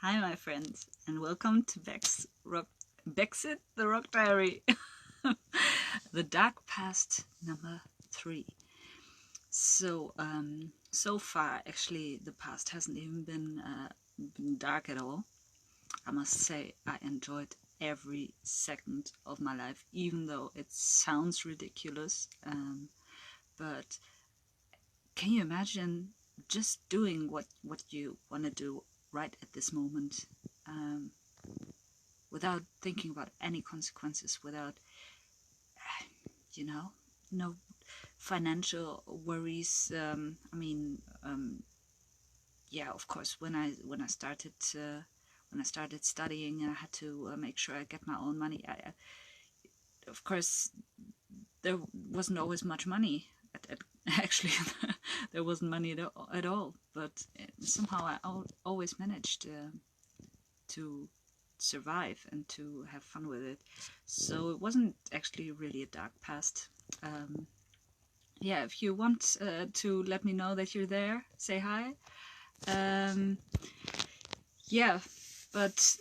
Hi, my friends, and welcome to BEXIT The Rock Diary, the dark past number 3. So, so far, actually, the past hasn't even been dark at all. I must say, I enjoyed every second of my life, even though it sounds ridiculous. But can you imagine just doing what you want to do right at this moment, without thinking about any consequences, without, no financial worries. Yeah, of course, when I started studying, I had to make sure I get my own money. Of course, there wasn't always much money. Actually, there wasn't money at all. But somehow I always managed to survive and to have fun with it. So it wasn't actually really a dark past. Yeah, if you want to let me know that you're there, say hi. Yeah, but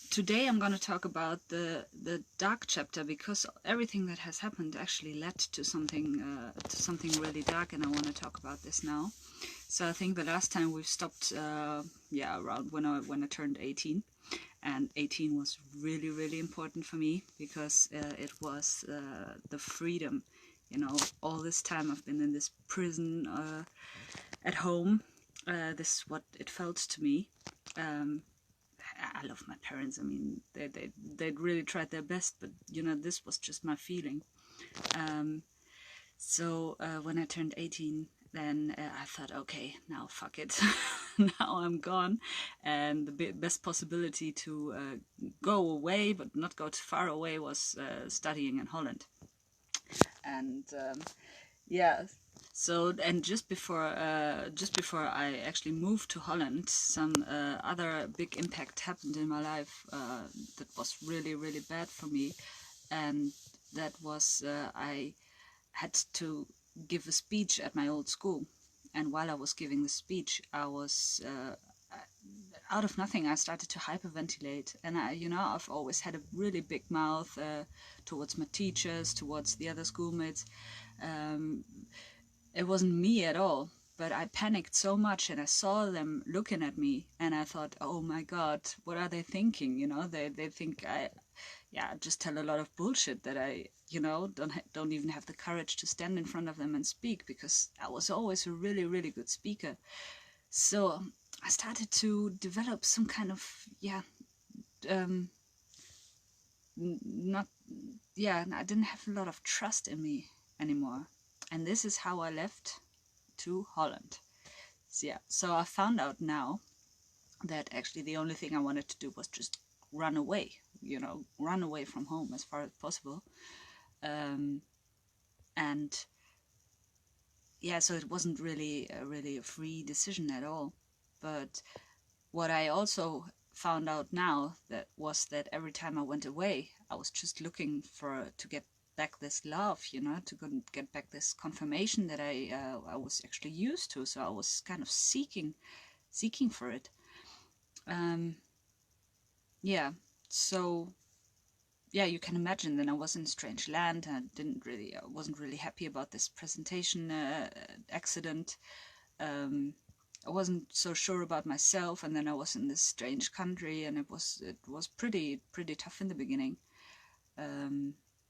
today I'm going to talk about the dark chapter, because everything that has happened actually led to something really dark, and I want to talk about this now. So I think the last time we've stopped, around when I turned 18, and 18 was really important for me, because it was the freedom. All this time I've been in this prison at home. This is what it felt to me. I love my parents. I mean, they'd really tried their best, but this was just my feeling. So when I turned 18, then I thought, okay, now fuck it. Now I'm gone, and the best possibility to go away, but not go too far away, was studying in Holland. And yeah, so, and just before I actually moved to Holland, some other big impact happened in my life that was really bad for me, and that was I had to give a speech at my old school, and while I was giving the speech, I was out of nothing I started to hyperventilate, and I've always had a really big mouth towards my teachers, towards the other schoolmates. It wasn't me at all, but I panicked so much, and I saw them looking at me, and I thought, oh my god, what are they thinking? They think I just tell a lot of bullshit, that I don't even have the courage to stand in front of them and speak, because I was always a really good speaker. So I started to develop some kind of I didn't have a lot of trust in me anymore, and this is how I left to Holland. So I found out now that actually the only thing I wanted to do was just run away, run away from home as far as possible. And yeah, so it wasn't really a free decision at all. But what I also found out now was that every time I went away, I was just looking to get back this love, to get back this confirmation that I was actually used to. So I was kind of seeking for it. So yeah, you can imagine. Then I was in a strange land, and I wasn't really happy about this presentation accident. I wasn't so sure about myself, and then I was in this strange country, and it was pretty tough in the beginning.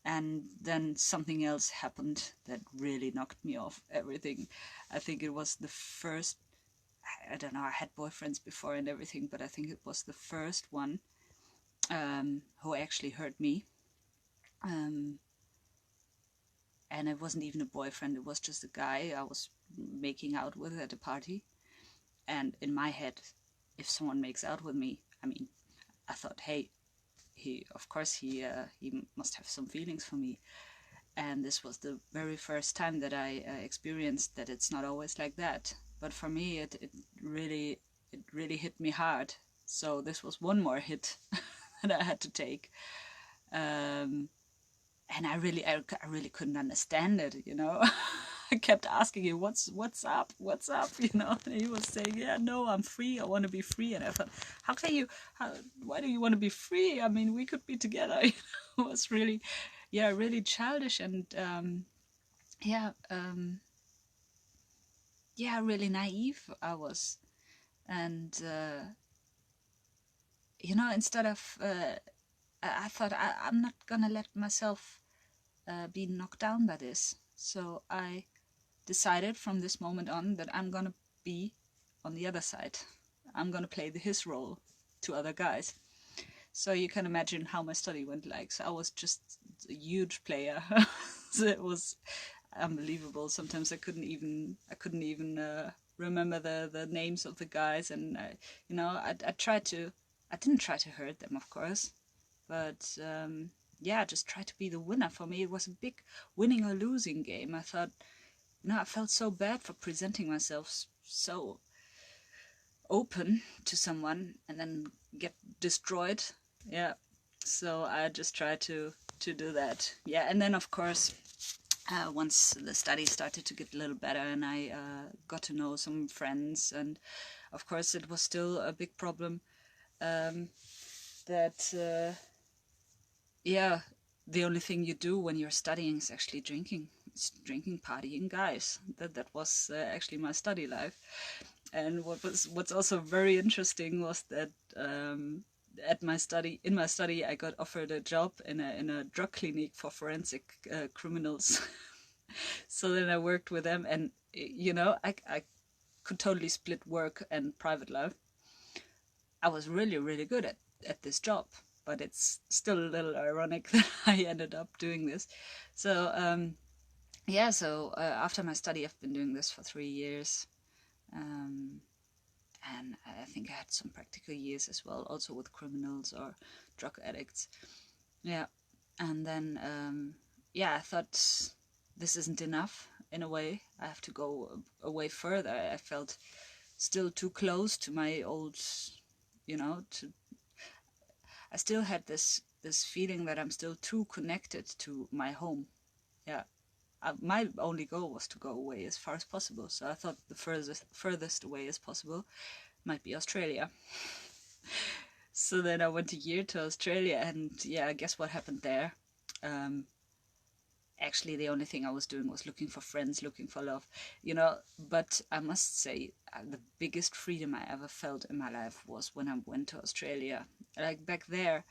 And then something else happened that really knocked me off everything. I think it was the first, I don't know, I had boyfriends before and everything, but I think it was the first one who actually hurt me. And it wasn't even a boyfriend, it was just a guy I was making out with at a party. And in my head, if someone makes out with me, I thought, hey, of course he must have some feelings for me. And this was the very first time that I experienced that it's not always like that. But for me, it really hit me hard. So this was one more hit that I had to take. And I really couldn't understand it, I kept asking him, what's up, you know. And he was saying, yeah, no, I'm free, I want to be free. And I thought, how can you, why do you want to be free? I mean, we could be together. You know, it was really, yeah, really childish and yeah, yeah, really naive I was. And you know, instead of I thought I'm not gonna let myself be knocked down by this. So I decided from this moment on that I'm gonna be on the other side. I'm gonna play his role to other guys. So you can imagine how my study went like. So I was just a huge player. So it was unbelievable. Sometimes I couldn't even remember the names of the guys, and you know, I tried to. I didn't try to hurt them, of course, but yeah, just try to be the winner. For me, it was a big winning or losing game. I thought, you know, I felt so bad for presenting myself so open to someone and then get destroyed. Yeah, so I just tried to do that. Yeah, and then of course, once the study started to get a little better and I got to know some friends, and of course it was still a big problem that yeah, the only thing you do when you're studying is actually drinking. It's drinking, partying, guys. That was actually my study life. And what's also very interesting was that at my study, in my study, I got offered a job in a drug clinic for forensic criminals. So then I worked with them, and you know, I could totally split work and private life. I was really good at this job, but it's still a little ironic that I ended up doing this. So yeah, so after my study, I've been doing this for 3 years. And I think I had some practical years as well, also with criminals or drug addicts. Yeah, and then yeah, I thought this isn't enough in a way. I have to go away further. I felt still too close to my old, you know, I still had this feeling that I'm still too connected to my home. Yeah, my only goal was to go away as far as possible. So I thought the furthest away as possible might be Australia. So then I went a year to Australia, and yeah, guess what happened there? Actually, the only thing I was doing was looking for friends, looking for love, you know. But I must say, the biggest freedom I ever felt in my life was when I went to Australia. Like back there,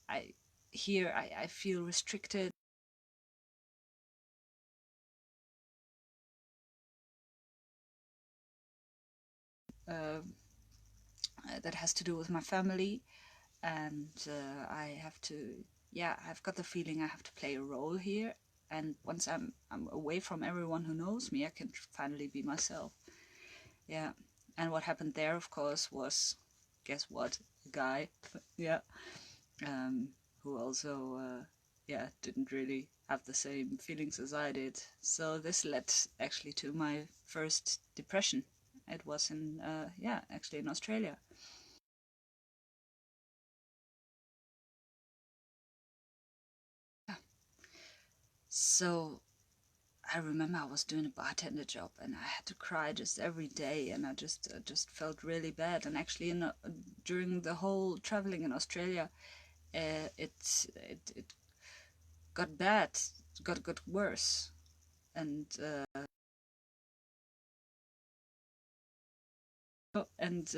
I feel restricted. Uh, that has to do with my family, and I have to, yeah, I've got the feeling I have to play a role here. And once I'm away from everyone who knows me, I can finally be myself. Yeah. And what happened there, of course, was, guess what, a guy, yeah, who also yeah, didn't really have the same feelings as I did. So this led actually to my first depression. It was in yeah, actually in Australia. Yeah. So I remember I was doing a bartender job, and I had to cry just every day, and I just felt really bad. And actually, during the whole traveling in Australia, it got bad, got worse, and and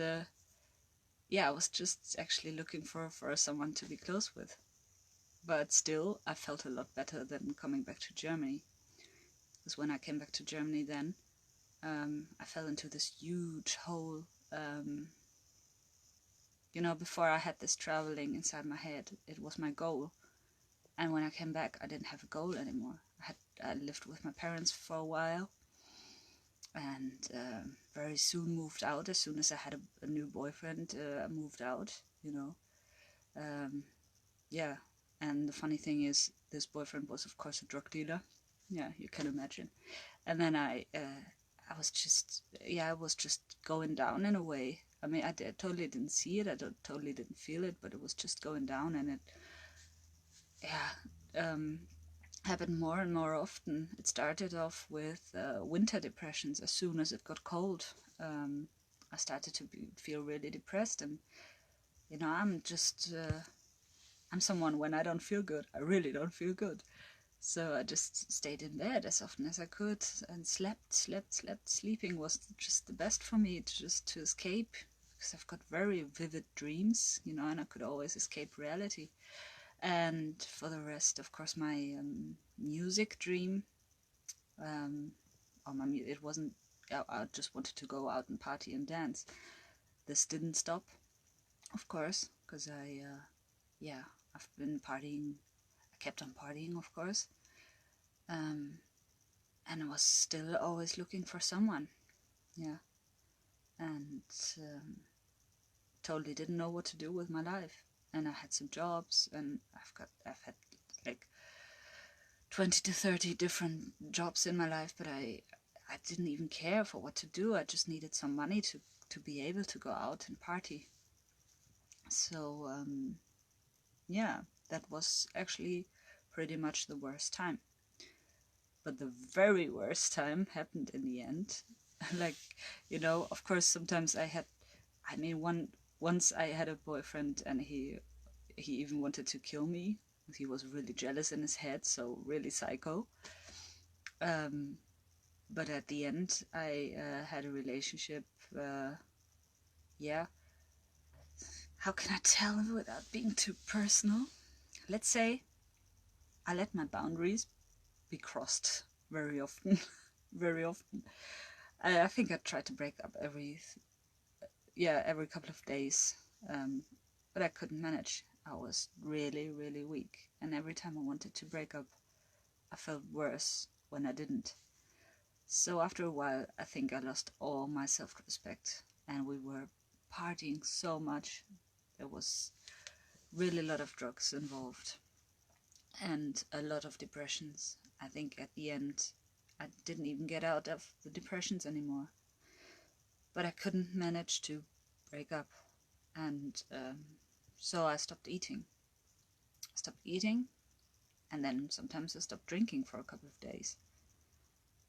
yeah, I was just actually looking for someone to be close with. But still, I felt a lot better than coming back to Germany. Because when I came back to Germany, then I fell into this huge hole. You know, before I had this traveling inside my head, it was my goal. And when I came back, I didn't have a goal anymore. I lived with my parents for a while, and very soon moved out. As soon as I had a new boyfriend, I moved out, you know. Um, yeah, and the funny thing is, this boyfriend was, of course, a drug dealer. Yeah, you can imagine. And then I was just, yeah, I was just going down in a way. I mean, I totally didn't see it. I totally didn't feel it, but it was just going down, and it, yeah. happened more and more often. It started off with winter depressions. As soon as it got cold, I started to feel really depressed. And you know, I'm someone, when I don't feel good, I really don't feel good. So I just stayed in bed as often as I could and slept. Sleeping was just the best for me, just to escape, because I've got very vivid dreams, you know, and I could always escape reality. And for the rest, of course, my music dream, or it wasn't, I just wanted to go out and party and dance. This didn't stop, of course, because yeah, I've been partying, I kept on partying, of course. And I was still always looking for someone, yeah, and totally didn't know what to do with my life. And I had some jobs, and I've had like 20 to 30 different jobs in my life, but I didn't even care for what to do. I just needed some money to be able to go out and party. So yeah, that was actually pretty much the worst time. But the very worst time happened in the end. Like, you know, of course, sometimes I mean, once I had a boyfriend, and he even wanted to kill me. He was really jealous in his head, so really psycho. Um, but at the end, I had a relationship. Yeah, how can I tell without being too personal? Let's say I let my boundaries be crossed very often. Very often. I think I tried to break up every couple of days, but I couldn't manage. I was really, really weak, and every time I wanted to break up, I felt worse when I didn't. So after a while, I think I lost all my self-respect, and we were partying so much. There was really a lot of drugs involved, and a lot of depressions. I think at the end, I didn't even get out of the depressions anymore. But I couldn't manage to break up, and so I stopped eating. And then sometimes I stopped drinking for a couple of days.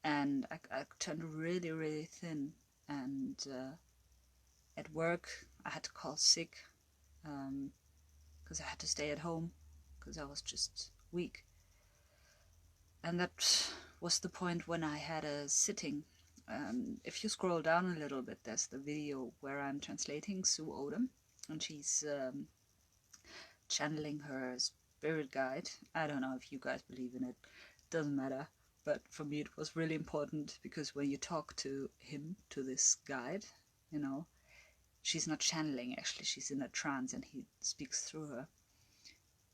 And I turned really, really thin. And at work, I had to call sick because I had to stay at home because I was just weak. And that was the point when I had a sitting. If you scroll down a little bit, there's the video where I'm translating Sue Odom, and she's channeling her spirit guide. I don't know if you guys believe in it, doesn't matter. But for me, it was really important because when you talk to him, to this guide, you know, she's not channeling, actually, she's in a trance and he speaks through her.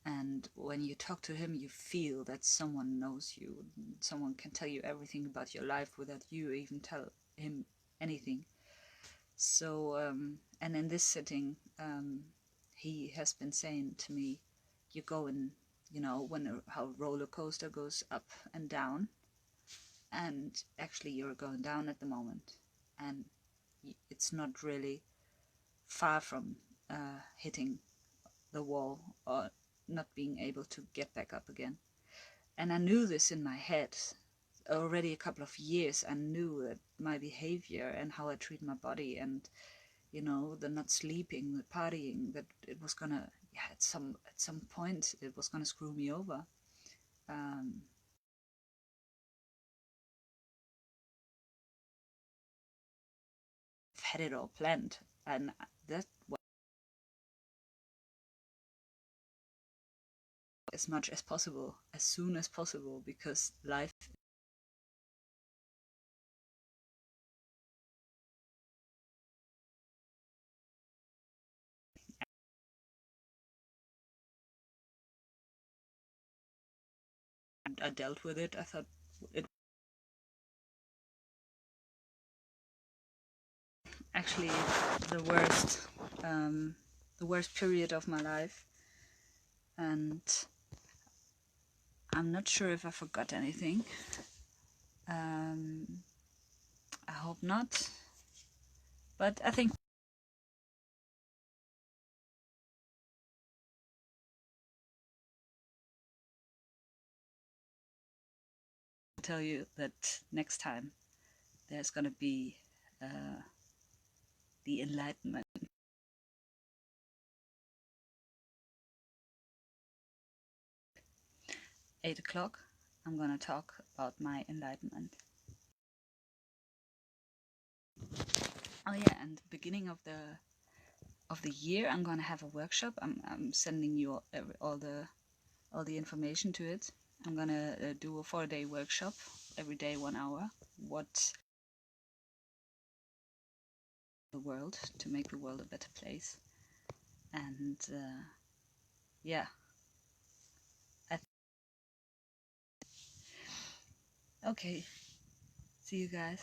And when you talk to him, you feel that someone knows you. Someone can tell you everything about your life without you even tell him anything. So, and in this setting, he has been saying to me, you go in, you know, how a roller coaster goes up and down, and actually you're going down at the moment, and it's not really far from hitting the wall or not being able to get back up again. And I knew this in my head already a couple of years. I knew that my behavior and how I treat my body, and you know, the not sleeping, the partying, that it was gonna, yeah, at some point it was gonna screw me over. I've had it all planned, and that was as much as possible, as soon as possible, because life I dealt with it. I thought it actually the worst, the worst period of my life, and I'm not sure if I forgot anything. I hope not, but I think tell you that next time there's gonna be the enlightenment. 8 o'clock, I'm gonna talk about my enlightenment. Oh yeah, and beginning of the year, I'm gonna have a workshop. I'm sending you all the information to it. I'm gonna do a 4-day workshop, every day 1 hour. What the world to make the world a better place, and yeah. Okay, see you guys.